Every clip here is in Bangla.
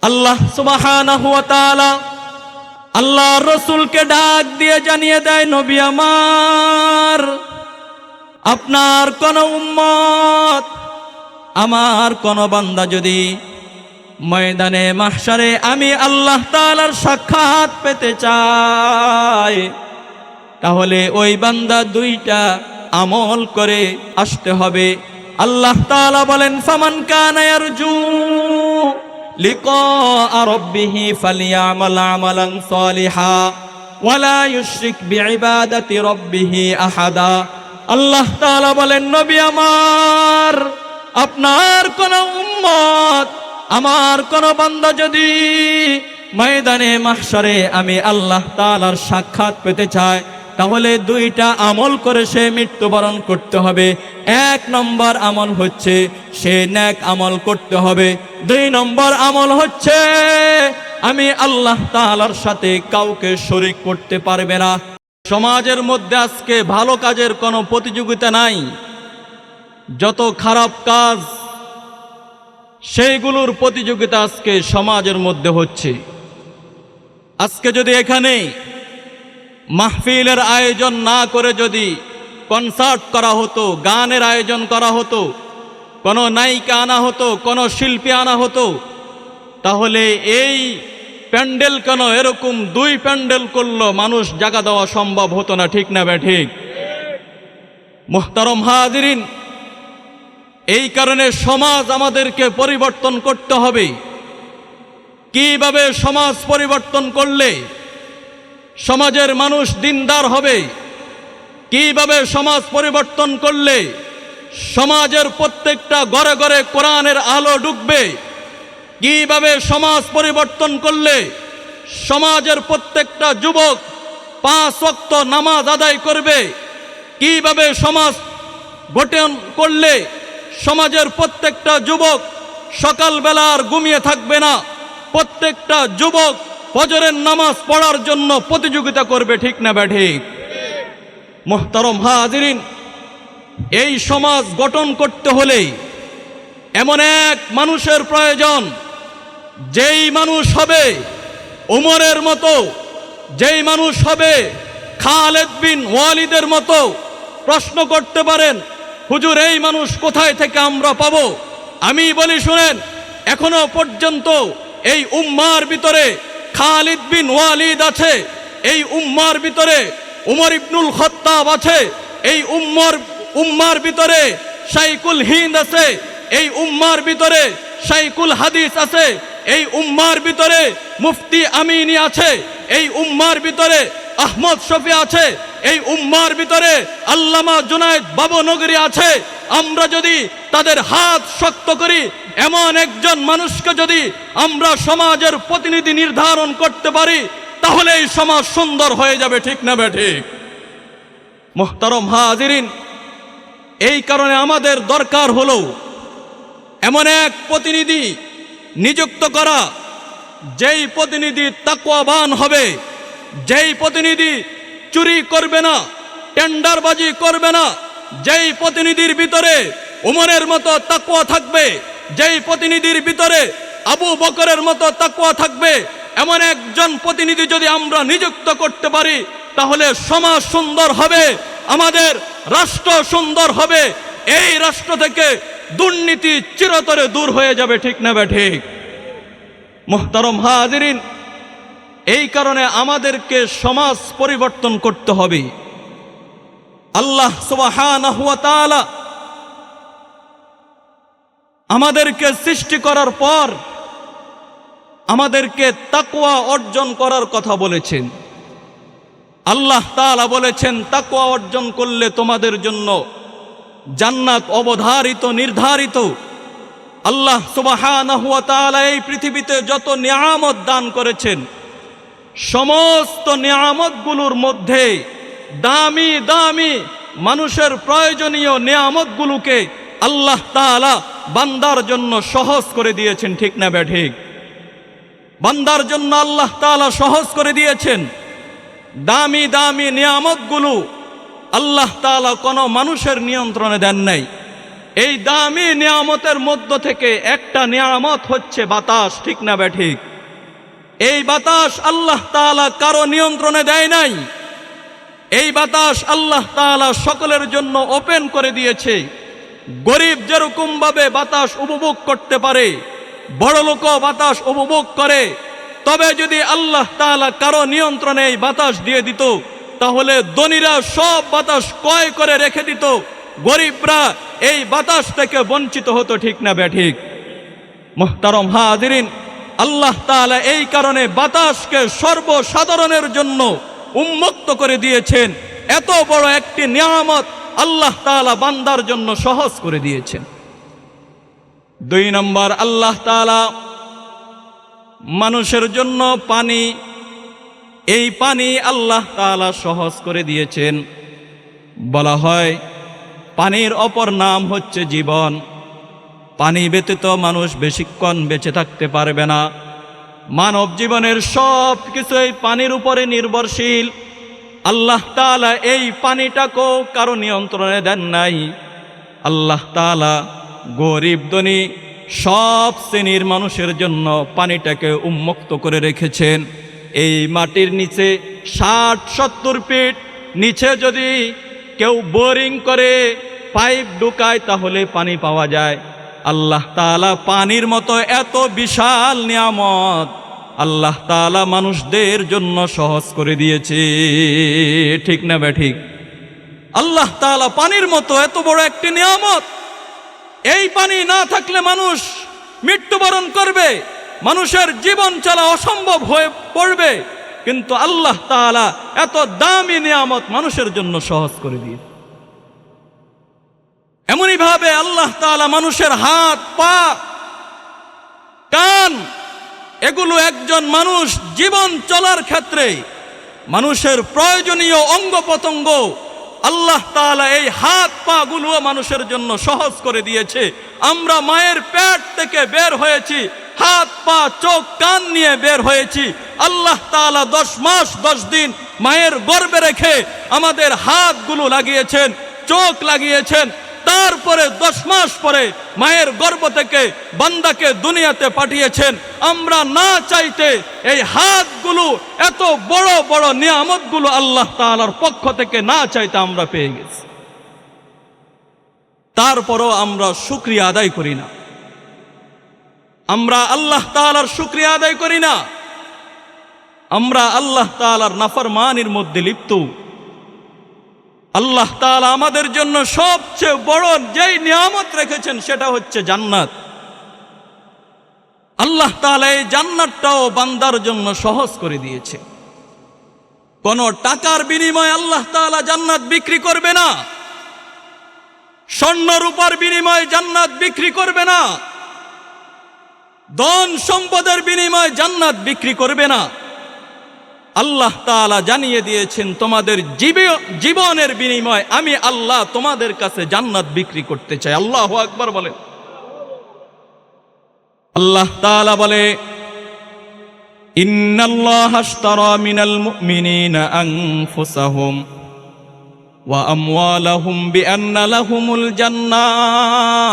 আল্লাহ সুবহানাহু ওয়া তাআলা আল্লাহর রাসূলকে ডাক দিয়ে জানিয়ে দেয়, নবী আমার, আপনার কোন উম্মত, আমার কোন বান্দা যদি ময়দানে মাহশারে আমি আল্লাহ তাআলার সাক্ষাৎ পেতে চায়, তাহলে ওই বান্দা দুইটা আমল করে আসতে হবে। আল্লাহ তাআলা বলেন, ফামান কানা ইয়ারজু লিকা রাব্বিহি ফালইয়ামাল আমালান সালিহা ওয়ালা ইউশরিক বিইবাদাতি রাব্বিহি আহাদা। আল্লাহ তাআলা বলেন, নবী আমার, আপনার কোন উম্মত, আমার কোন বান্দা যদি ময়দানে মাহশারে আমি আল্লাহ তাআলার সাক্ষাৎ পেতে চায়, তাহলে দুইটা আমল করে সে মৃত্যুবরণ করতে হবে। এক নম্বর আমল হচ্ছে সে নেক আমল করতে হবে। দুই নম্বর আমল হচ্ছে আমি আল্লাহ তাআলার সাথে কাউকে শরীক করতে পারবে না। সমাজের মধ্যে আজকে ভালো কাজের কোনো প্রতিযোগিতা নাই, যত খারাপ কাজ সেইগুলোর প্রতিযোগিতা আজকে সমাজের মধ্যে হচ্ছে। আজকে যদি এখানে মাহফিলের আয়োজন না করে যদি কনসার্ট করা হতো, গানের আয়োজন করা হতো, কোনো নায়িকা আনা হতো, কোনো শিল্পী আনা হতো, তাহলে এই প্যান্ডেল কেন এরকম দুই প্যান্ডেল করলো মানুষ জায়গা দেওয়া সম্ভব হতো না, ঠিক না ঠিক? মুহতারম হাজিরিন, এই কারণে সমাজ আমাদেরকে পরিবর্তন করতে হবে। কিভাবে সমাজ পরিবর্তন করলে সমাজের মানুষ দিনদার হবে? কিভাবে সমাজ পরিবর্তন করলে সমাজের প্রত্যেকটা ঘরে ঘরে কোরআনের আলো ঢুকবে? কিভাবে সমাজ পরিবর্তন করলে সমাজের প্রত্যেকটা যুবক 5 ওয়াক্ত নামাজ আদায় করবে? কিভাবে সমাজ গঠন করলে সমাজের প্রত্যেকটা যুবক সকালবেলা আর ঘুমিয়ে থাকবে না, প্রত্যেকটা যুবক ফজরের নামাজ পড়ার জন্য প্রতিযোগিতা করবে, ঠিক না ঠিক? মুহতারম হাজিরিন, এই সমাজ গঠন করতে হলে এমন এক মানুষের প্রয়োজন, যেই মানুষ হবে উমরের মতো, যেই মানুষ হবে খালেদ বিন ওয়ালিদের মতো। প্রশ্ন করতে পারেন, হুজুর এই মানুষ কোথায় থেকে আমরা পাবো? আমি বলি শুনেন, এখনো পর্যন্ত এই উম্মার ভিতরে খালিদ বিন ওয়ালিদ আছে, এই উম্মার ভিতরে উমর ইবনুল খাত্তাব আছে, এই উম্মার ভিতরে শাইখুল হিন্দ আছে, এই উম্মার ভিতরে শাইখুল হাদিস আছে, এই উম্মার ভিতরে মুফতি আমিনী আছে, এই উম্মার ভিতরে আহমদ শফি আছে, এই উম্মার ভিতরে আল্লামা জুনায়েদ বাবনগরী আছে। আমরা যদি তাদের হাত শক্ত করি, এমন একজন মানুষকে যদি আমরা সমাজের প্রতিনিধি নির্ধারণ করতে পারি, তাহলে এই সমাজ সুন্দর হয়ে যাবে, ঠিক না ঠিক? মুহতারম হাজিরিন, এই কারণে আমাদের দরকার হলো এমন এক প্রতিনিধি নিযুক্ত করা, যেই প্রতিনিধি তাকওয়াবান হবে, যেই প্রতিনিধি চুরি করবে না, টেন্ডারবাজি করবে না, যেই প্রতিনিধির ভিতরে উমরের মতো তাকওয়া থাকবে, যেই প্রতিনিধির ভিতরে আবু বকরের মতো তাকওয়া থাকবে, এমন একজন প্রতিনিধি যদি আমরা নিযুক্ত করতে পারি, তাহলে সমাজ সুন্দর হবে, আমাদের রাষ্ট্র সুন্দর হবে, এই রাষ্ট্র থেকে দুর্নীতি চিরতরে দূর হয়ে যাবে, ঠিক না ঠিক? মুহতারম হাজিরিন, এই কারণে আমাদেরকে সমাজ পরিবর্তন করতে হবে। আল্লাহ সুবহানাহু ওয়া তাআলা আমাদেরকে সৃষ্টি করার পর আমাদেরকে তাকওয়া অর্জন করার কথা বলেছেন। আল্লাহ তাআলা বলেছেন, তাকওয়া অর্জন করলে তোমাদের জন্য জান্নাত অবধারিত, নির্ধারিত। আল্লাহ সুবহানাহু ওয়া তাআলা এই পৃথিবীতে যত নিয়ামত দান করেছেন, সমস্ত নিয়ামতগুলোর মধ্যে দামি দামি মানুষের প্রয়োজনীয় নিয়ামতগুলোকে আল্লাহ তাআলা বান্দার জন্য সহজ করে দিয়েছেন, ঠিক না ঠিক? বান্দার জন্য আল্লাহ তাআলা সহজ করে দিয়েছেন। দামি দামি নিয়ামতগুলো আল্লাহ তাআলা কোনো মানুষের নিয়ন্ত্রণে দেন নাই। এই দামি নিয়ামতের মধ্য থেকে একটা নিয়ামত হচ্ছে বাতাস, ঠিক না ব্যাঠিক? এই বাতাস আল্লাহ তাআলা কারো নিয়ন্ত্রণে দেয় নাই। এই বাতাস আল্লাহ তাআলা সকলের জন্য ওপেন করে দিয়েছে। গরিব যেরকম ভাবে বাতাস উপভোগ করতে পারে, বড় লোকও বাতাস উপভোগ করে। তবে যদি আল্লাহ তাআলা কারো নিয়ন্ত্রণে এই বাতাস দিয়ে দিত, তাহলে ধনীরা সব বাতাস ক্রয় করে রেখে দিত, গরিবরা এই বাতাস থেকে বঞ্চিত হতো, ঠিক না ব্যাঠিক? মুহতারম হাজিরিন, আল্লাহ তাআলা এই কারণে বাতাসকে সর্বসাধারণের জন্য উন্মুক্ত করে দিয়েছেন। এত বড় একটি নিয়ামত আল্লাহ তাআলা বান্দার জন্য সহজ করে দিয়েছেন। 2 নম্বর, আল্লাহ তাআলা মানুষের জন্য পানি, এই পানি আল্লাহ তাআলা সহজ করে দিয়েছেন। বলা হয় পানির অপর নাম হচ্ছে জীবন। পানি ব্যতীত মানুষ বেশিক্ষণ বেঁচে থাকতে পারবে না। মানব জীবনের সব কিছুই পানির উপরে নির্ভরশীল। আল্লাহ তাআলা এই পানিটাকেও কারো নিয়ন্ত্রণে দেন নাই। আল্লাহ তাআলা গরিব ধনী সব শ্রেণীর মানুষের জন্য পানিটাকে উন্মুক্ত করে রেখেছেন। এই মাটির নিচে 60-70 ফিট নিচে যদি কেউ বোরিং করে পাইপ ঢুকায় তাহলে পানি পাওয়া যায়। আল্লাহ তাআলা পানির মতো এত বিশাল নিয়ামত আল্লাহ তাআলা মানুষদের জন্য সহজ করে দিয়েছে, ঠিক না ব্যাঠিক? আল্লাহ তাআলা পানির মতো এত বড় একটি নিয়ামত, এই পানি না থাকলে মানুষ মৃত্যুবরণ করবে, মানুষের জীবন চলা অসম্ভব হয়ে পড়বে। কিন্তু আল্লাহ তাআলা এত দামি নিয়ামত মানুষের জন্য সহজ করে দিয়ে, এমনই ভাবে আল্লাহ তাআলা মানুষের হাত, পা, কান, এগুলো একজন মানুষ জীবন চলার ক্ষেত্রে মানুষের প্রয়োজনীয় অঙ্গ প্রত্যঙ্গ আল্লাহ তাআলা এই হাত পা গুলো মানুষের জন্য সহজ করে দিয়েছে। আমরা মায়ের পেট থেকে বের হয়েছি, হাত পা চোখ কান নিয়ে বের হয়েছি। আল্লাহ তাআলা 10 মাস 10 দিন মায়ের গর্ভে রেখে আমাদের হাতগুলো লাগিয়েছেন, চোখ লাগিয়েছেন। তারপরে 10 মাস পরে মায়ের গর্ভ থেকে বান্দাকে দুনিয়াতে পাঠিয়েছেন। আমরা না চাইতে এই হাতগুলো, এত বড় বড় নিয়ামতগুলো আল্লাহ তাআলার পক্ষ থেকে না চাইতে আমরা পেয়ে গেছি। তারপরও আমরা শুকরিয়া আদায় করি না। আমরা আল্লাহ তাআলার শুকরিয়া আদায় করি না। আমরা আল্লাহ তাআলার নাফরমানির মধ্যে লিপ্ত। আল্লাহ তাআলা আমাদের জন্য সবচেয়ে বড় যেই নিয়ামত রেখেছেন সেটা হচ্ছে জান্নাত। আল্লাহ তাআলা এই জান্নাতটাও বান্দার জন্য সহজ করে দিয়েছে। কোন টাকার বিনিময়ে আল্লাহ তাআলা জান্নাত বিক্রি করবে না, স্বর্ণ রূপার বিনিময়ে জান্নাত বিক্রি করবে না, ধন সম্পদের বিনিময়ে জান্নাত বিক্রি করবে না। আল্লাহ তাআলা জানিয়ে দিয়েছেন তোমাদের জীবনের বিনিময়ে আমি আল্লাহ তোমাদের কাছে জান্নাত বিক্রি করতে চাই। আল্লাহু আকবার বলেন। আল্লাহ তাআলা বলে ইন্নাল্লাহা আশতারা মিনাল মুমিনিনা আনফুসাহুম ওয়া আমওয়ালাহুম বিআন্না লাহুমুল জান্নাহ।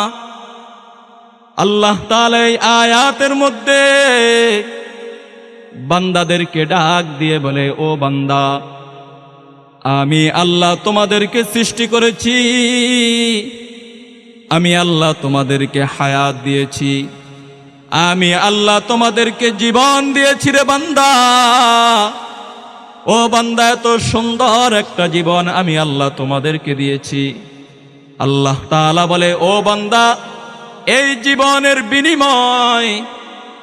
আল্লাহ তাআলা এই আয়াতের মধ্যে বান্দাদেরকে ডাক দিয়ে বলে, ও বান্দা, আমি আল্লাহ তোমাদেরকে সৃষ্টি করেছি, আমি আল্লাহ তোমাদেরকে হায়াত দিয়েছি, আমি আল্লাহ তোমাদেরকে জীবন দিয়েছি রে বান্দা। ও বান্দা, এত সুন্দর একটা জীবন আমি আল্লাহ তোমাদেরকে দিয়েছি। আল্লাহ তাআলা বলে, ও বান্দা, এই জীবনের বিনিময়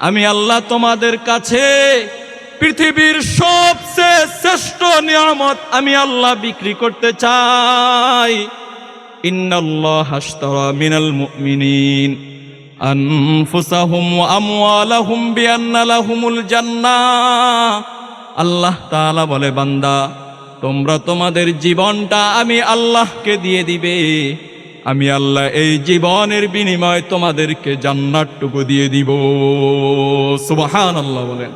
আমি আল্লাহ তোমাদের কাছে পৃথিবীর সবচেয়ে শ্রেষ্ঠ নিয়ামত আমি আল্লাহ বিক্রি করতে চাই। ইন্নাল্লাহা আশতারা মিনাল মুমিনিন আনফুসাহুম ওয়া আমওয়ালাহুম বিআন্না লাহুমুল জান্নাহ। আল্লাহ তাআলা বলে, বান্দা, তোমরা তোমাদের জীবনটা আমি আল্লাহকে দিয়ে দিবে, আমি আল্লাহ এই জীবনের বিনিময়ে তোমাদেরকে জান্নাতটুকু দিয়ে দিব। সুবহানাল্লাহ বলেন।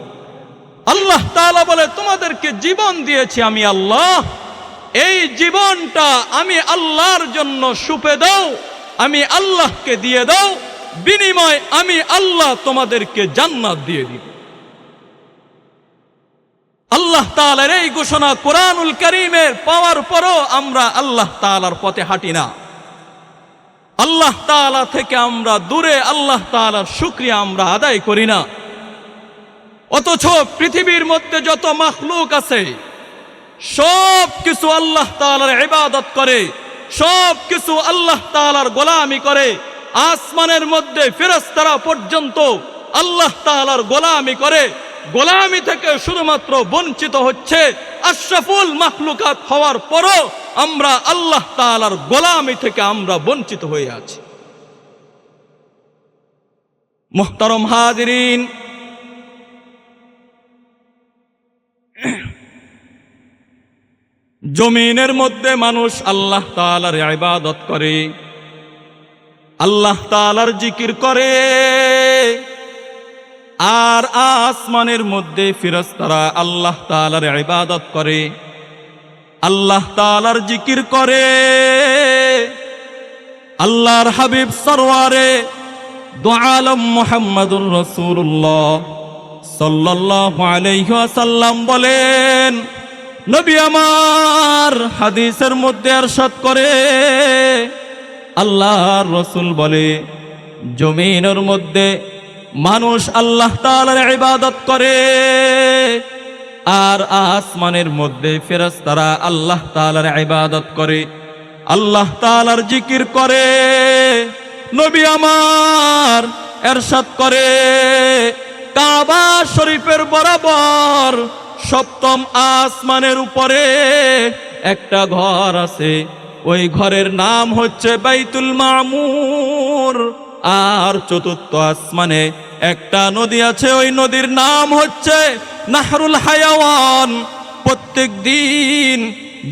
আল্লাহ তাআলা বলে, তোমাদেরকে জীবন দিয়েছি আমি আল্লাহ, এই জীবনটা আমি আল্লাহর জন্য সুপে দাও, আমি আল্লাহকে দিয়ে দাও, বিনিময় আমি আল্লাহ তোমাদেরকে জান্নাত দিয়ে দিব। আল্লাহ তাআলার এই ঘোষণা কোরআনুল কারীমের পাওয়ার পরও আমরা আল্লাহ তাআলার পথে হাঁটি না। আল্লাহ তাআলা থেকে আমরা দূরে, আল্লাহ তাআলার শুকরিয়া আমরা আদায় করি না। অথচ পৃথিবীর মধ্যে যত মাখলুক আছে সব কিছু আল্লাহ তাআলার ইবাদত করে, সব কিছু আল্লাহ তাআলার গোলামি করে। আসমানের মধ্যে ফেরেশতারা পর্যন্ত আল্লাহ তাআলার গোলামি করে, গোলামি থেকে শুধুমাত্র বঞ্চিত হচ্ছে। আশরাফুল মাখলুকাত হওয়ার পরও আমরা আল্লাহ তাআলার গোলামি থেকে আমরা বঞ্চিত হয়ে আছি। মুহতারম হাজিরিন, জমিনের মধ্যে মানুষ আল্লাহ তাআলার ইবাদত করে, আল্লাহ তাআলার জিকির করে, আর আসমানের মধ্যে ফেরেশতারা আল্লাহ তাআলার ইবাদত করে, আল্লাহ তাআলার জিকির করে। আল্লাহর হাবিব সরওয়ারে দু আলম মুহাম্মদুর রাসূলুল্লাহ সাল্লাল্লাহু আলাইহি ওয়াসাল্লাম বলেন, নবী আমার হাদিসের মধ্যে ইরশাদ করে, আল্লাহর রাসূল বলে, জমিনের মধ্যে মানুষ আল্লাহ তাআলার ইবাদত করে, আর আসমানের মধ্যে ফেরেশতারা আল্লাহ তাআলার ইবাদত করে, আল্লাহ তাআলার জিকির করে। নবী আমার ইরশাদ করে, কাবা শরীফের বরাবর সপ্তম আসমানের উপরে একটা ঘর আছে, ওই ঘরের নাম হচ্ছে বাইতুল মামুর। আর চতুর্থ আসমানে একটা নদী আছে, ওই নদীর নাম হচ্ছে নাহরুল হায়াওয়ান। প্রত্যেক দিন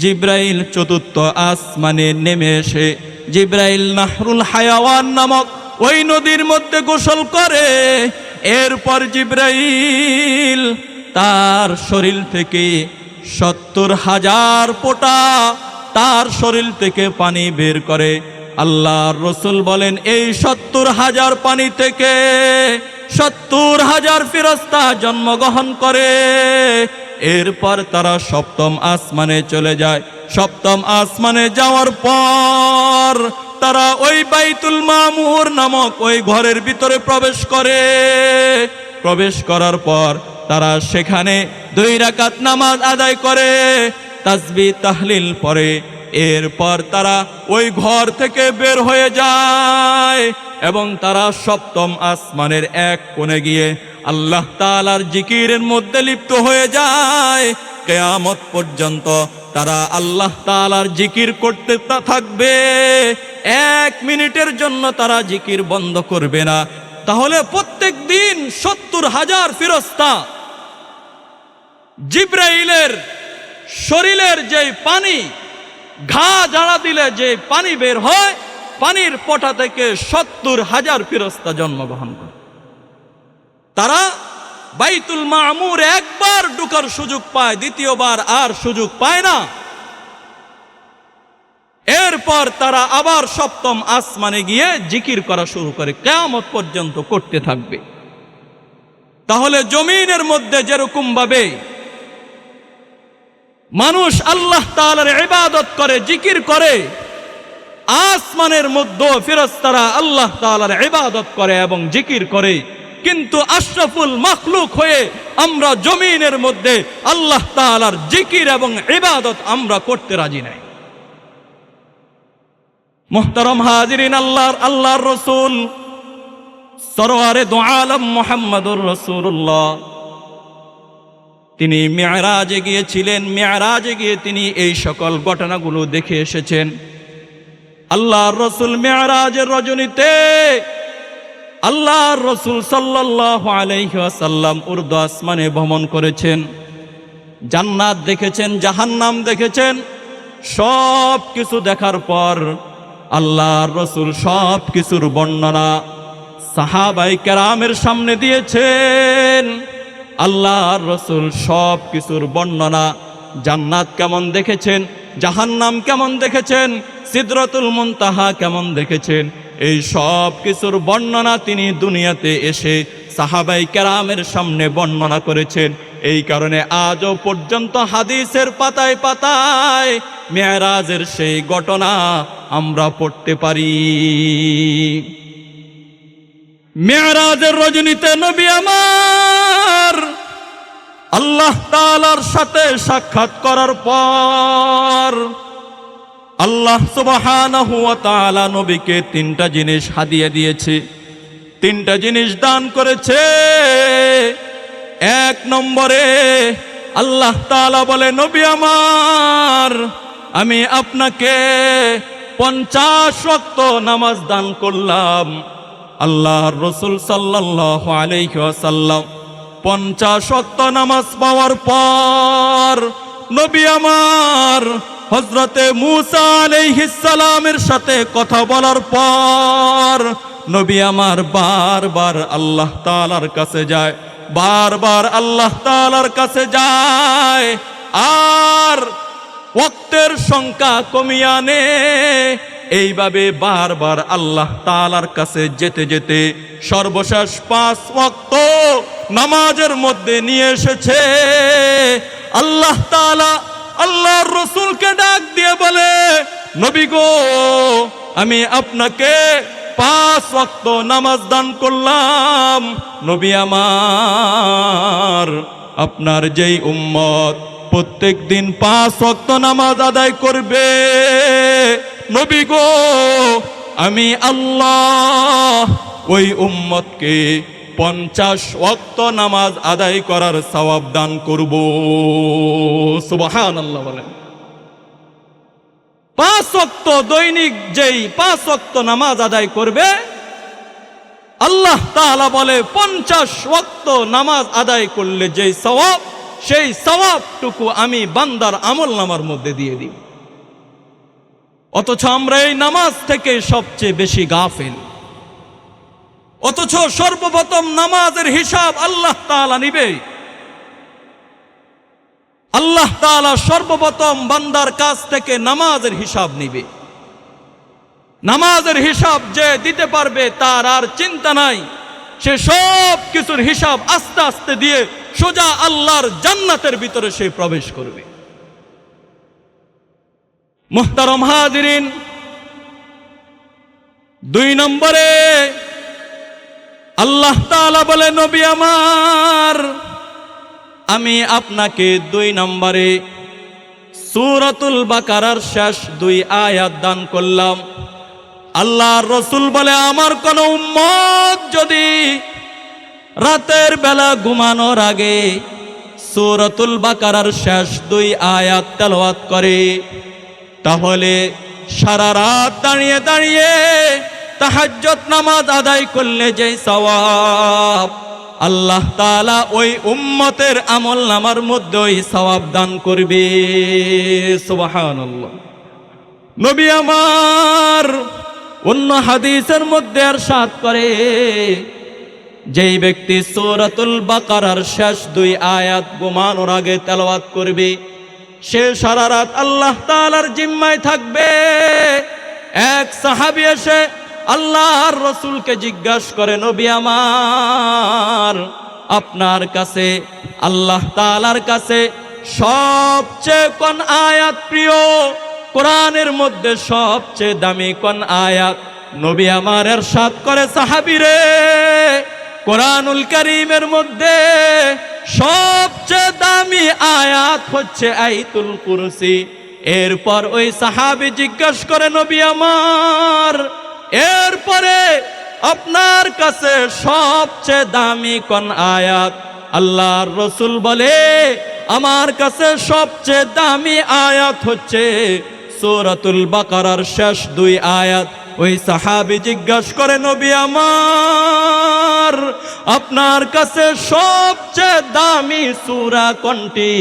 জিব্রাইল চতুর্থ আসমানে নেমে এসে জিব্রাইল নাহরুল হায়াওয়ান নামক ওই নদীর মধ্যে গোসল করে। এরপর জিব্রাইল তার শরীর থেকে 70,000 ফোঁটা তার শরীর থেকে পানি বের করে। আল্লাহর রাসূল বলেন, এই 70,000 পানি থেকে 70,000 ফেরেশতা জন্মগ্রহণ করে। এরপর তারা সপ্তম আসমানে চলে যায়। সপ্তম আসমানে যাওয়ার পর তারা ওই বাইতুল মামুর নামক ওই ঘরের ভিতরে প্রবেশ করে। প্রবেশ করার পর তারা সেখানে 2 রাকাত নামাজ আদায় করে, তাসবিহ তাহলিল পড়ে। এরপর তারা ওই ঘর থেকে বের হয়ে যায় এবং তারা সপ্তম আসমানের এক কোণে গিয়ে আল্লাহ তাআলার জিকিরের মধ্যে লিপ্ত হয়ে যায়। কিয়ামত পর্যন্ত তারা আল্লাহ তাআলার জিকির করতে থাকবে, 1 মিনিটের জন্য তারা জিকির বন্ধ করবে না। তাহলে প্রত্যেক দিন 70,000 ফেরেশতা জিব্রাইলের শরীরের যে পানি, ঘা ঝাড়া দিলে যে পানি বের হয়, পানির পটা থেকে 70,000 ফেরেশতা জন্মগ্রহণ করে। তারা বাইতুল মামুর একবার ঢোকার সুযোগ পায়, দ্বিতীয়বার আর সুযোগ পায় না। এরপর তারা আবার সপ্তম আসমানে গিয়ে জিকির করা শুরু করে, কিয়ামত পর্যন্ত করতে থাকবে। তাহলে জমিনের মধ্যে যেরকম ভাবে মানুষ আল্লাহ তাআলার ইবাদত করে, জিকির করে, আসমানের মধ্যে ফেরেশতারা আল্লাহ তাআলার ইবাদত করে এবং জিকির করে। কিন্তু আশরাফুল মাখলুক হয়ে আমরা জমিনের মধ্যে আল্লাহ তাআলার জিকির এবং ইবাদত আমরা করতে রাজি নাই। মুহতারাম হাজিরিন, আল্লাহর রাসূল সরওয়ারে দু আলম মুহাম্মদুর রাসূলুল্লাহ তিনি মিরাজে গিয়েছিলেন। মিরাজে গিয়ে তিনি এই সকল ঘটনাগুলো দেখে এসেছেন। আল্লাহর রাসূল মিরাজের রজনীতে আল্লাহর রাসূল সাল্লাল্লাহু আলাইহি ওয়াসাল্লাম উর্দু আসমানে ভ্রমণ করেছেন, জান্নাত দেখেছেন, জাহান্নাম দেখেছেন। সব কিছু দেখার পর আল্লাহর রাসূল সব কিছুর বর্ণনা সাহাবায়ে কেরামের সামনে দিয়েছেন। আল্লাহর রাসূল সব কিছুর বর্ণনা, জান্নাত কেমন দেখেছেন, জাহান্নাম কেমন দেখেছেন, সিদরাতুল মুনতাহা কেমন দেখেছেন, এই সব কিছুর বর্ণনা তিনি দুনিয়াতে এসে সাহাবাই কেরামের সামনে বর্ণনা করেছেন। এই কারণে আজও পর্যন্ত হাদিসের পাতায় পাতায় মেরাজের সেই ঘটনা আমরা পড়তে পারি। মেরাজের রজনীতে নবী আমার আল্লাহ তাআলার সাথে সাক্ষাৎ করার পর আল্লাহ সুবহানাহু ওয়া তাআলা নবীকে তিনটা জিনিস হাদিয়া দিয়েছে, তিনটা জিনিস দান করেছে। এক নম্বরে আল্লাহ তাআলা বলে, নবী আমার আমি আপনাকে 50 ওয়াক্ত নামাজ দান করলাম। আল্লাহর রাসূল সাল্লাল্লাহু আলাইহি ওয়াসাল্লাম 50 ওয়াক্ত নামাজ পাওয়ার পর নবী আমার হযরতে মূসা আলাইহিস সালামের সাথে কথা বলার পর নবী আমার বারবার আল্লাহ তাআলার কাছে যায়, বারবার আল্লাহ তাআলার কাছে যায়, আর ওয়াক্তের সংখ্যা কমিয়ে আনে। এইভাবে বারবার আল্লাহ তাআলার কাছে যেতে যেতে সর্বশেষ 5 ওয়াক্ত নামাজের মধ্যে নিয়ে এসেছে। আল্লাহ তাআলা আল্লাহর রাসূলকে ডাক দিয়ে বলে, নবী গো আমি আপনাকে 5 ওয়াক্ত নামাজ দান করলাম। নবী আমার আপনার যেই উম্মত প্রত্যেক দিন 5 ওয়াক্ত নামাজ আদায় করবে, নবী গো আমি আল্লাহ ওই উম্মতকে 50 ওয়াক্ত নামাজ আদায় করার সওয়াব দান করব। সুবহানাল্লাহ বলেন। 5 ওয়াক্ত দৈনিক যেই 5 ওয়াক্ত নামাজ আদায় করবে, আল্লাহ তাআলা বলে 50 ওয়াক্ত নামাজ আদায় করলে যেই সওয়াব, সেই সওয়াবটুকু আমি বান্দার আমলনামার মধ্যে দিয়ে দিই। অথচ আমরা এই নামাজ থেকে সবচেয়ে বেশি গাফিল। অথচ সর্বপ্রথম নামাজের হিসাব আল্লাহ তাআলা নিবে। আল্লাহ তাআলা সর্বপ্রথম বান্দার কাছ থেকে নামাজের হিসাব নিবে। নামাজের হিসাব যে দিতে পারবে তার আর চিন্তা নাই, সে সব কিছুর হিসাব আস্তে আস্তে দিয়ে সোজা আল্লাহর জান্নাতের ভিতরে সে প্রবেশ করবে। মুহতারম হাজিরিন, 2 নম্বরে আল্লাহ তাআলা বলে, নবী আমার আমি আপনাকে 2 নম্বরে সূরাতুল বাকারার শেষ 2 আয়াত দান করলাম। আল্লাহর রাসূল বলে, আমার কোন উম্মত যদি রাতের বেলা ঘুমানোর আগে সূরাতুল বাকারার শেষ 2 আয়াত তেলাওয়াত করে, তাহলে সারা রাত দাঁড়িয়ে দাঁড়িয়ে তাহাজ্জুদ নামাজ আদায় করলে যে সওয়াব, আল্লাহ তাআলা ওই উম্মতের আমলনামার মধ্যে ওই সওয়াব দান করবে। সুবহানাল্লাহ। নবী আমার অন্য হাদিসের মধ্যে ইরশাদ করে, যেই ব্যক্তি সূরাতুল বাকারার শেষ 2 আয়াত ঘুমানোর আগে তেলাওয়াত করবে, সে সারা রাত আল্লাহ তাআলার জিম্মায় থাকবে। এক সাহাবী এসে আল্লাহর রাসূলকে জিজ্ঞাসা করে, নবী আমার আপনার কাছে আল্লাহ তাআলার কাছে সবচেয়ে কোন আয়াত প্রিয়, কোরআনের মধ্যে সবচেয়ে দামি কোন আয়াত? নবী আমার ইরশাদ করে, সাহাবী রে, কোরআনুল কারীমের মধ্যে সবচেয়ে দামি আয়াত হচ্ছে আয়াতুল কুরসি। এরপর ওই সাহাবী জিজ্ঞাসা করে, নবী আমার এরপরে আপনার কাছে সবচেয়ে দামি কোন আয়াত? আল্লাহর রাসূল বলে, আমার কাছে সবচেয়ে দামি আয়াত হচ্ছে সূরাতুল বাকারার শেষ 2 আয়াত। ওই সাহাবী জিজ্ঞাসা করে, নবী আমার আপনার কাছে সবচেয়ে দামি সূরা কোনটি?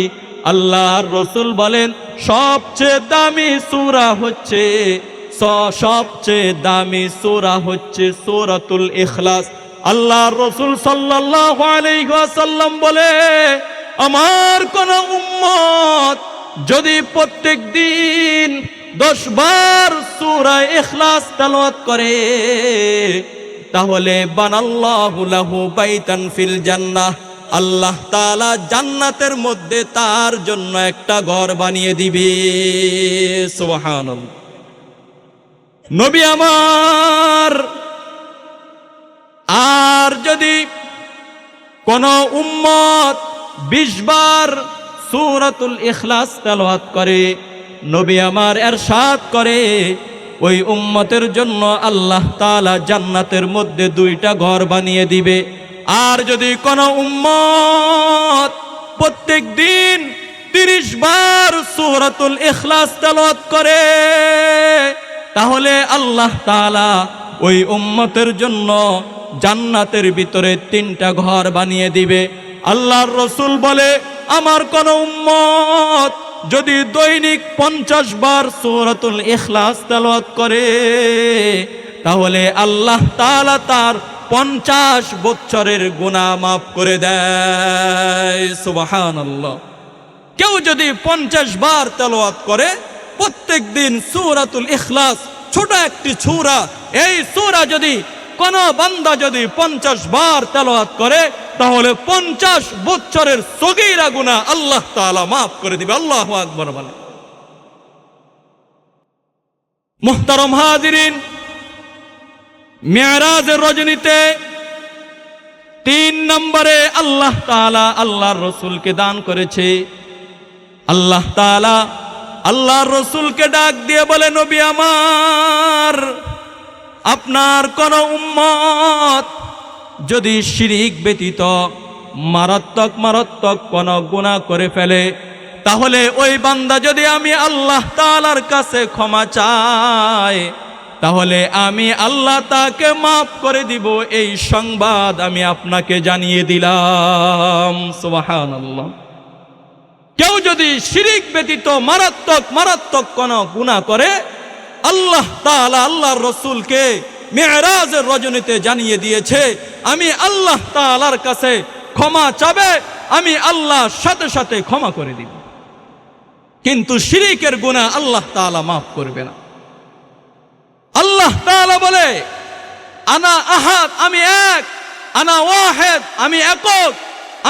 আল্লাহর রাসূল বলেন, সবচেয়ে দামি সূরা হচ্ছে সূরাতুল ইখলাস। আল্লাহর রাসূল সাল্লাল্লাহু আলাইহি ওয়াসাল্লাম বলে, আমার কোন উম্মত যদি প্রত্যেক দিন 10 বার সূরা ইখলাস তেলাওয়াত করে তাহলে বানাল্লাহু লাহু বাইতান ফিল জান্নাহ, আল্লাহ তাআলা জান্নাতের মধ্যে তার জন্য একটা ঘর বানিয়ে দিবে। সুবহানাল্লাহ। নবী আমার, আর যদি কোন উম্মত 20 বার সূরাতুল ইখলাস তেলাওয়াত করে, নবী আমার ইরশাদ করে ওই উম্মতের জন্য আল্লাহ তাআলা জান্নাতের মধ্যে 2টা ঘর বানিয়ে দিবে। আর যদি কোন উম্মত প্রত্যেক দিন 30 বার সূরাতুল ইখলাস তেলাওয়াত করে তাহলে আল্লাহ তাআলা ওই উম্মতের জন্য জান্নাতের ভিতরে 3টা ঘর বানিয়ে দিবে। আল্লাহর রাসূল বলে, আমার কোন উম্মত যদি দৈনিক 50 বার সূরাতুল ইখলাস তেলাওয়াত করে তাহলে আল্লাহ তাআলা তার 50 বছরের গুনাহ মাফ করে দেয়। সুবহানাল্লাহ। কেউ যদি 50 বার তেলাওয়াত করে, প্রত্যেক দিন সূরাতুল ইখলাস, ছোট একটি সূরা, এই সূরা যদি কোন বান্দা যদি 50 বার তেলাওয়াত করে তাহলে 50 বছরের সগীরা গুনাহ আল্লাহ তাআলা মাফ করে দিবে। আল্লাহু আকবার বলে। মুহতারাম হাজিরিন, মিরাজের রজনীতে 3 নম্বরে আল্লাহ তাআলা আল্লাহর রাসূলকে দান করেছে। আল্লাহ তাআলা আল্লাহর রাসূলকে ডাক দিয়ে বলে, নবী আমার, আপনার কোন উম্মত যদি শিরিক ব্যতীত মারাত্মক কোন গুনাহ করে ফেলে তাহলে ওই বান্দা যদি আমি আল্লাহ তাআলার কাছে ক্ষমা চায় তাহলে আমি আল্লাহ তাকে মাফ করে দিব। এই সংবাদ আমি আপনাকে জানিয়ে দিলাম। সুবহানাল্লাহ। কেউ যদি শিরিক ব্যতীত মারাত্মক কোন গুনাহ করে, আল্লাহ তাআলা আল্লাহর রাসূলকে মিরাজের রজনীতে জানিয়ে দিয়েছে, আমি আল্লাহ তাআলার কাছে ক্ষমা চাবে, আমি আল্লাহ সাথে সাথে ক্ষমা করে দিব। কিন্তু শিরিকের গুনাহ আল্লাহ তাআলা মাফ করবে না। আল্লাহ তাআলা বলে, আনা আহাদ, আমি এক, আনা ওয়াহিদ, আমি একক।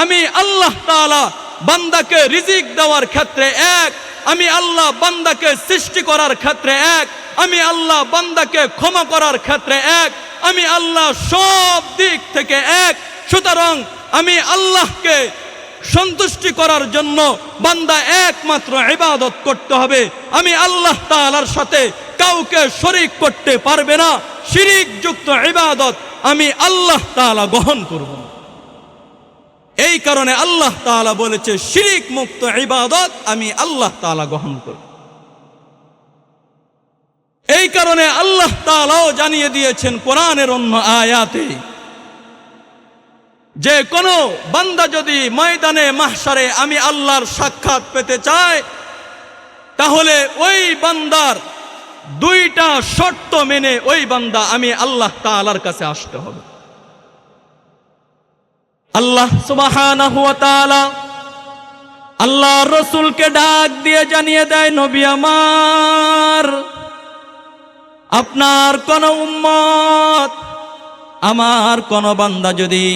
আমি আল্লাহ তাআলা বান্দাকে রিজিক দেওয়ার ক্ষেত্রে এক, আমি আল্লাহ বান্দাকে সৃষ্টি করার ক্ষেত্রে এক, আমি আল্লাহ বান্দাকে ক্ষমা করার ক্ষেত্রে এক, আমি আল্লাহ সব দিক থেকে এক। সুতরাং আমি আল্লাহকে সন্তুষ্টি করার জন্য বান্দা একমাত্র ইবাদত করতে হবে। আমি আল্লাহ তাআলার সাথে কাউকে শরীক করতে পারবে না। শিরিক যুক্ত ইবাদত আমি আল্লাহ তাআলা গ্রহণ করব না। এই কারণে আল্লাহ তাআলা বলেছে, শিরিক মুক্ত ইবাদত আমি আল্লাহ তাআলা গ্রহণ করব। এই কারণে আল্লাহ তাআলাও জানিয়ে দিয়েছেন কোরআনের অন্য আয়াতে যে কোন বান্দা যদি ময়দানে মাহশারে আমি আল্লাহর সাক্ষাৎ পেতে চায় তাহলে ওই বান্দার 2টা শর্ত মেনে ওই বান্দা আমি আল্লাহ তাআলার কাছে আসতে হবে। আল্লাহ সুবহানাহু ওয়া তাআলা আল্লাহর রাসূলকে ডাক দিয়ে জানিয়ে দেয়, নবী আমার, আপনার কোন উম্মত, আমার কোন বান্দা যদি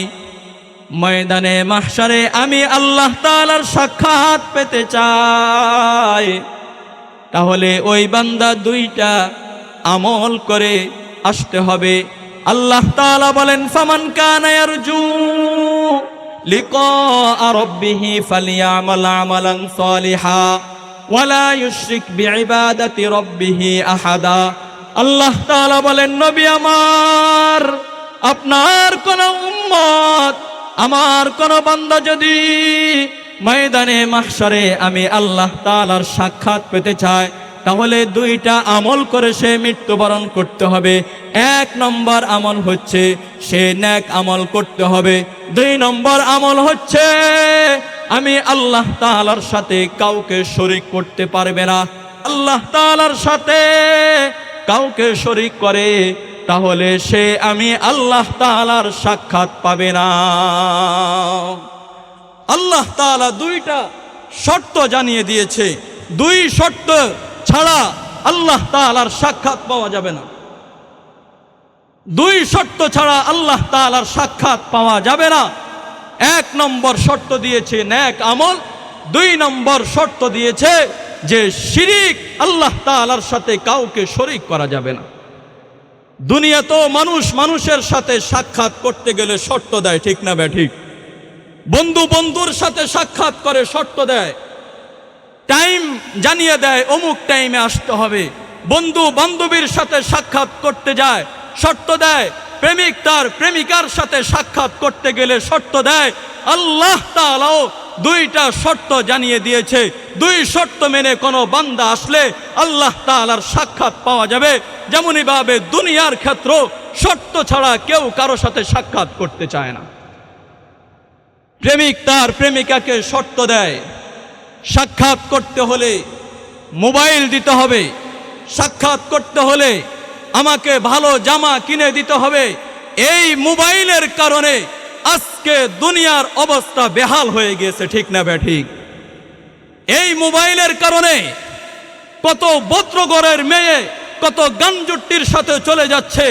ময়দানে মাহশারে আমি আল্লাহ তাআলার সাক্ষাৎ পেতে চায় তাহলে ওই বান্দা 2টা আমল করে আসতে হবে। আল্লাহ তাআলা বলেন, ফামান কানা ইয়ারজু লিকা রাব্বিহি ফালইয়ামাল আমালান সালিহা ওয়ালা ইউশরিক বিইবাদাতি রাব্বিহি আহাদা। আল্লাহ তাআলা বলেন, নবী আমার, আপনার কোন উম্মত, আমার কোন বান্দা যদি ময়দানে মাহশারে আমি আল্লাহ তাআলার সাক্ষাৎ পেতে চায় তাহলে 2টা আমল করে সে মৃত্যুবরণ করতে হবে। 1 নম্বর আমল হচ্ছে সে নেক আমল করতে হবে। 2 নম্বর আমল হচ্ছে আমি আল্লাহ তাআলার সাথে কাউকে শরীক করতে পারবে না। আল্লাহ তাআলার সাথে কাউকে শরীক করে তাহলে সে আমি আল্লাহ তাআলার সাক্ষাৎ পাবে না। আল্লাহ তাআলা 2টা শর্ত জানিয়ে দিয়েছে। 2 শর্ত ছাড়া আল্লাহ তাআলার সাক্ষাৎ পাওয়া যাবে না। দুই শর্ত ছাড়া আল্লাহ তাআলার সাক্ষাৎ পাওয়া যাবে না। এক নম্বর শর্ত দিয়েছে নেক আমল, দুই নম্বর শর্ত দিয়েছে যে শিরিক, আল্লাহ তাআলার সাথে কাউকে শরীক করা যাবে না। দুনিয়া তো মানুষ মানুষের সাথে সাক্ষাৎ করতে গেলে শর্ত দেয়, ঠিক না ব্যাঠিক? বন্ধু বন্ধুর সাথে সাক্ষাৎ করে শর্ত দেয়, টাইম জানিয়ে দেয় অমুক টাইমে আসতে হবে। বন্ধু বান্ধবীর সাথে সাক্ষাৎ করতে যায়, শর্ত দেয়। প্রেমিক তার প্রেমিকার সাথে সাক্ষাৎ করতে গেলে শর্ত দেয়। আল্লাহ তাআলাও দুইটা শর্ত জানিয়ে দিয়েছে, দুই শর্ত মেনে কোনো বান্দা আসলে আল্লাহ তাআলার সাক্ষাৎ পাওয়া যাবে। যেমনই ভাবে দুনিয়ার ক্ষেত্র শর্ত ছাড়া কেউ কারো সাথে সাক্ষাৎ করতে চায় না। প্রেমিক তার প্রেমিকাকে শর্ত দেয়, সাক্ষাৎ করতে হলে মোবাইল দিতে হবে, সাক্ষাৎ করতে হলে আমাকে ভালো জামা কিনে দিতে হবে। এই মোবাইলের কারণে আজকে দুনিয়ার অবস্থা বেহাল হয়ে গিয়েছে, ঠিক না ব্যাঠিক? এই মোবাইলের কারণে কত ভদ্রঘরের মেয়ে কত গাঞ্জুট্টির সাথে চলে যাচ্ছে।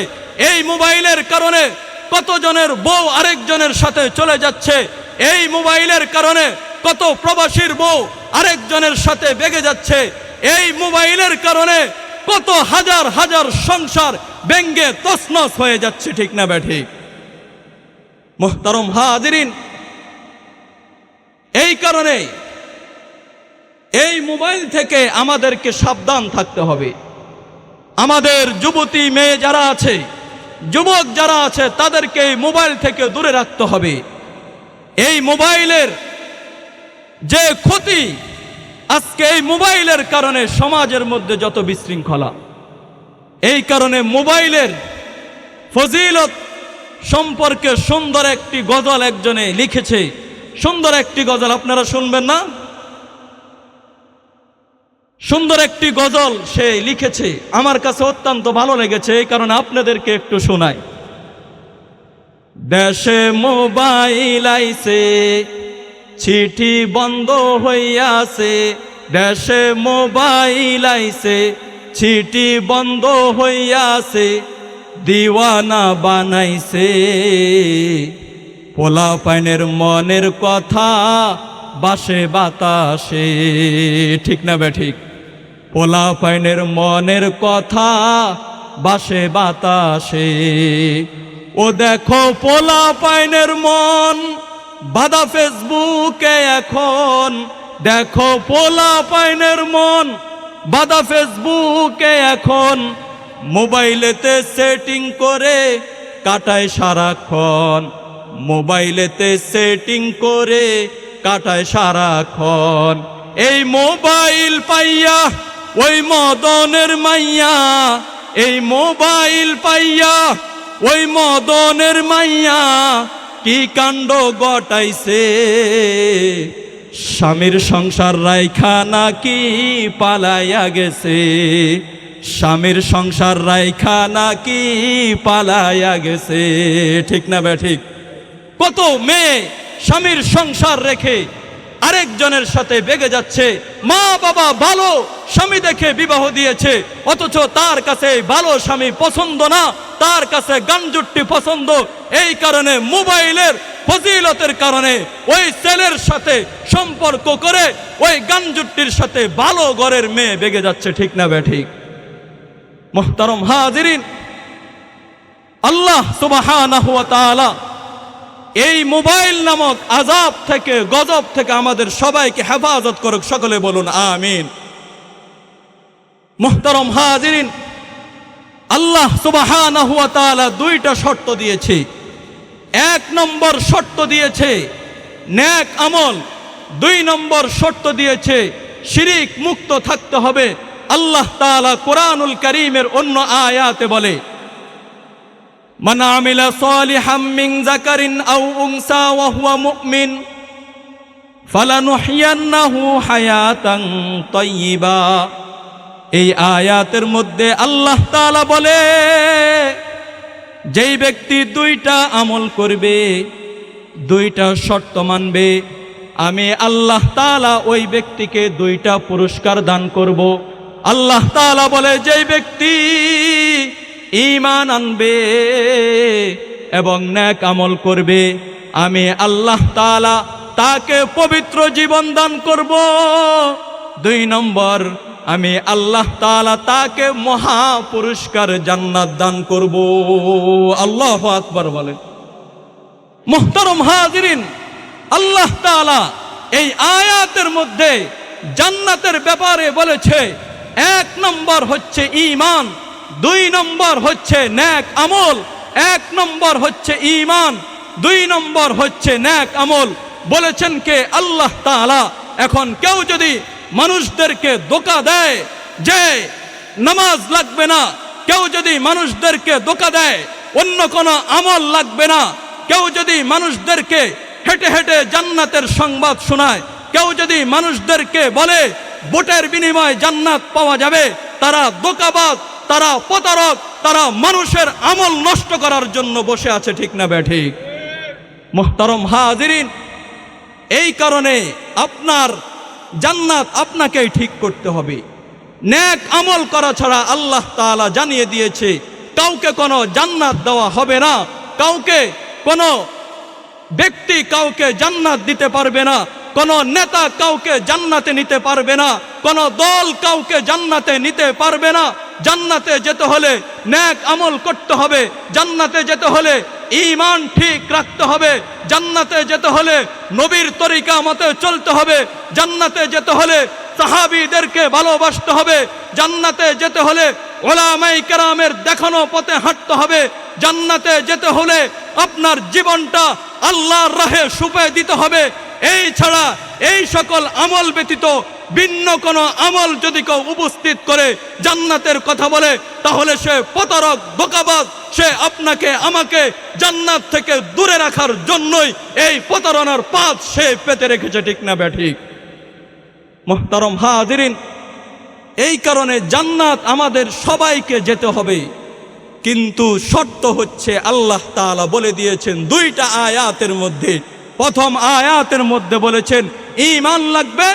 এই মোবাইলের কারণে কতজনের বউ আরেকজনের সাথে চলে যাচ্ছে। এই মোবাইলের কারণে কত প্রবাসীর বউ আরেকজনের সাথে বেগে যাচ্ছে। এই মোবাইলের কারণে কত হাজার হাজার সংসার ব্যঙ্গে তছনছ হয়ে যাচ্ছে, ঠিক না ব্যাঠিক? মুহতারম হাজিরিন, এই কারণে এই মোবাইল থেকে আমাদেরকে সাবধান থাকতে হবে। আমাদের যুবতী মেয়ে যারা আছে, যুবক যারা আছে, তাদেরকে এই মোবাইল থেকে দূরে রাখতে হবে। এই মোবাইলের যে ক্ষতি, আজকে এই মোবাইলের কারণে সমাজের মধ্যে যত বিশৃঙ্খলা, এই কারণে মোবাইলের ফজিলত সম্পর্কে সুন্দর একটি গজল একজনে লিখেছে। সুন্দর একটি গজল আপনারা শুনবেন না? সুন্দর একটি গজল সে লিখেছে, আমার কাছে অত্যন্ত ভালো লেগেছে, এই কারণে আপনাদেরকে একটু শোনাই। দেশে মোবাইল আইছে, চিঠি বন্ধ হইয়াছে। দেশে মোবাইল আইছে, চিঠি বন্ধ হইয়াছে। দিওয়ানা বানাইছে, পোলা পাইনের মনের কথা বাসে বাতাসে, ঠিক না ব্যাঠিক? পোলা পাইনের মনের কথা বাসে বাতাসে। ও দেখো পোলা পাইনের মন বাধা ফেসবুকে এখন। দেখো পোলা পাইনের মন বাধা ফেসবুকে এখন। মোবাইলেতে সেটিং করে কাটায় সারাক্ষণ। মোবাইলেতে সেটিং করে কাটায় সারাক্ষণ। এই মোবাইল পাইয়া ওই মদনের মাইয়া, এই মোবাইল পাইয়া ওই মদনের মাইয়া কি কাণ্ড ঘটাইছে। স্বামীর সংসার রাইখা নাকি পালাইয়া গেছে। স্বামীর সংসার রাইখা নাকি পালাইয়া গেছে, ঠিক না ব্যাঠিক? কত মেয়ে স্বামীর সংসার রেখে আরেকজনের সাথে বেগে যাচ্ছে। মা বাবা ভালো স্বামী দেখে বিবাহ দিয়েছে, অথচ তার কাছে ভালো স্বামী পছন্দ না, তার কাছে গাঞ্জুট্টি পছন্দ। এই কারণে মোবাইলের ফজিলতের কারণে ওই ছেলের সাথে সম্পর্ক করে ওই গাঞ্জুট্টির সাথে ভালো ঘরের মেয়ে বেগে যাচ্ছে, ঠিক না ব্যাঠিক? মুহতারম হাজিরিন, আল্লাহ সুবহানাহু ওয়া তাআলা এই মোবাইল নামক আযাব থেকে, গজব থেকে আমাদের সবাইকে হেফাজত করুক। সকলে বলুন আমিন। মুহতারম হাজিরিন, আল্লাহ সুবহানাহু ওয়া তাআলা দুইটা শর্ত দিয়েছে। এক নম্বর শর্ত দিয়েছে নেক আমল, দুই নম্বর শর্ত দিয়েছে শিরিক মুক্ত থাকতে হবে। আল্লাহ তাআলা কোরআনুল কারীমের অন্য আয়াতে বলে, মান আমিলা সালিহাম মিন যাকারিন আও উনসা ওয়া হুয়া মুমিন ফালানুহইয়ান্নাহু হায়াতান তাইয়্যিবা। এই আয়াতের মধ্যে আল্লাহ তাআলা বলে, যেই ব্যক্তি দুইটা আমল করবে, দুইটা শর্ত মানবে, আমি আল্লাহ তাআলা ওই ব্যক্তিকে দুইটা পুরস্কার দান করব। আল্লাহ তাআলা বলে, যেই ব্যক্তি ঈমান আনবে এবং নেক আমল করবে, আমি আল্লাহ তাআলা তাকে পবিত্র জীবন দান করব। 2 নম্বর, আমি আল্লাহ তাআলা তাকে মহা পুরস্কার জান্নাত দান করব। আল্লাহু আকবার বলেন। মুহতারাম হাজিরিন, আল্লাহ তাআলা এই আয়াতের মধ্যে জান্নাতের ব্যাপারে বলেছে, 1 নম্বর হচ্ছে ঈমান, 2 নম্বর হচ্ছে নেক আমল। 1 নম্বর হচ্ছে ঈমান, 2 নম্বর হচ্ছে নেক আমল। বলেছেন কে? আল্লাহ তাআলা। এখন কেউ যদি মানুষদেরকে ধোঁকা দেয় যে নামাজ লাগবে না, কেউ যদি মানুষদেরকে ধোঁকা দেয় অন্য কোনো আমল লাগবে না, কেউ যদি মানুষদেরকে হেঁটে হেঁটে জান্নাতের সংবাদ শোনায়, কেউ যদি মানুষদেরকে বলে ভোটের বিনিময়ে জান্নাত পাওয়া যাবে, তারা ধোঁকাবাজ, তারা প্রতারক, তারা মানুষের আমল নষ্ট করার জন্য বসে আছে। ঠিক না বেঠিক? মুহতারাম হাজিরিন, এই কারণে আপনার জান্নাত আপনাকেই ঠিক করতে হবে। নেক আমল করা ছাড়া আল্লাহ তাআলা জানিয়ে দিয়েছে কাউকে কোনো জান্নাত দেওয়া হবে না। কাউকে, কোনো ব্যক্তি কাউকে জান্নাত দিতে পারবে না, কোনো নেতা কাউকে জান্নাতে নিতে পারবে না, কোনো দল কাউকে জান্নাতে নিতে পারবে না। জান্নাতে যেতে হলে নেক আমল করতে হবে, জান্নাতে যেতে হলে ঈমান ঠিক রাখতে হবে, জান্নাতে যেতে হলে নবীর তরিকা মতে চলতে হবে, জান্নাতে যেতে হলে সাহাবীদেরকে ভালোবাসতে হবে, জান্নাতে যেতে হলে উলামায়ে কেরামের দেখানো পথে হাঁটতে হবে, জান্নাতে যেতে হলে আপনার জীবনটা আল্লাহর রাহে সঁপে দিতে হবে। এই ছাড়া এই সকল আমল ব্যতীত ভিন্ন কোনো আমল যদি কেউ উপস্থিত করে জান্নাতের কথা বলে, তাহলে সে প্রতারক, ধোঁকাবাজ। সে আপনাকে আমাকে জান্নাত থেকে দূরে রাখার জন্যই এই প্রতারণার পাত সে পেতে রেখেছে। ঠিক না বেঠিক? মুহতারাম হাজিরিন, এই কারণে জান্নাত আমাদের সবাইকে যেতে হবে, কিন্তু শর্ত হচ্ছে আল্লাহ তাআলা বলে দিয়েছেন 2টা আয়াতের মধ্যে। প্রথম আয়াতের মধ্যে বলেছেন ঈমান লাগবে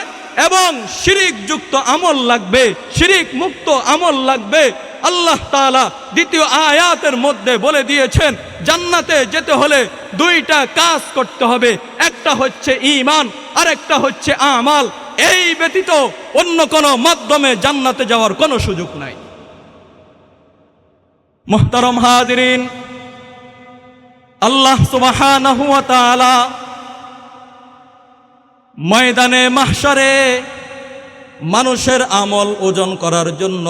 এবং শিরিক যুক্ত আমল লাগবে, শিরিক মুক্ত আমল লাগবে। আল্লাহ তাআলা দ্বিতীয় আয়াতের মধ্যে বলে দিয়েছেন জান্নাতে যেতে হলে 2টা কাজ করতে হবে, একটা হচ্ছে ঈমান আর একটা হচ্ছে আমাল। এই ব্যতীত অন্য কোনো মাধ্যমে জান্নাতে যাওয়ার কোনো সুযোগ নাই। মুহতারাম হাজিরিন, আল্লাহ সুবহানাহু ওয়া তাআলা ময়দানে মাহশারে মানুষের আমল ওজন করার জন্য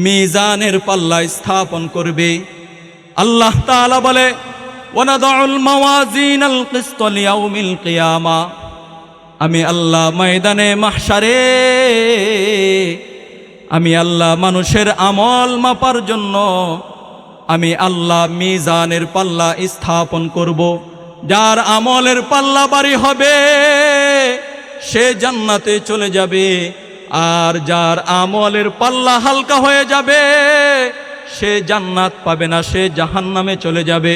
মিজানের পাল্লা স্থাপন করবে। আল্লাহ তাআলা বলে, ওয়ানাদউল মাওয়াজিনাল কিসত লিয়াউমিল কিয়ামা। আমি আল্লাহ ময়দানে মাহশারে আমি আল্লাহ মানুষের আমল মাপার জন্য আমি আল্লাহ মিজানের পাল্লা স্থাপন করব। যার আমলের পাল্লা ভারী হবে সে জান্নাতে চলে যাবে, আর যার আমলের পাল্লা হালকা হয়ে যাবে সে জান্নাত পাবে না, সে জাহান্নামে চলে যাবে।